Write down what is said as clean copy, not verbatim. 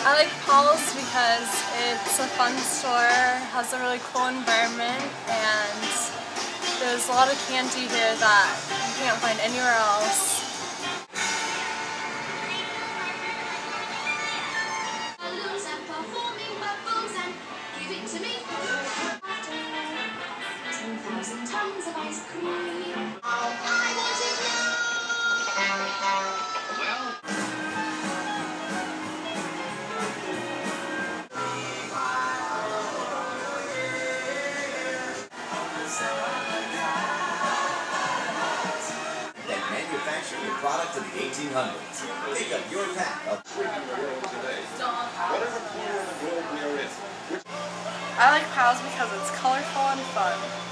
I like Paul's because it's a fun store, has a really cool environment, and there's a lot of candy here that you can't find anywhere else. Tons of ice cream. Manufacturing your product in the 1800s. Pick up your pack of I like Powell's because it's colorful and fun.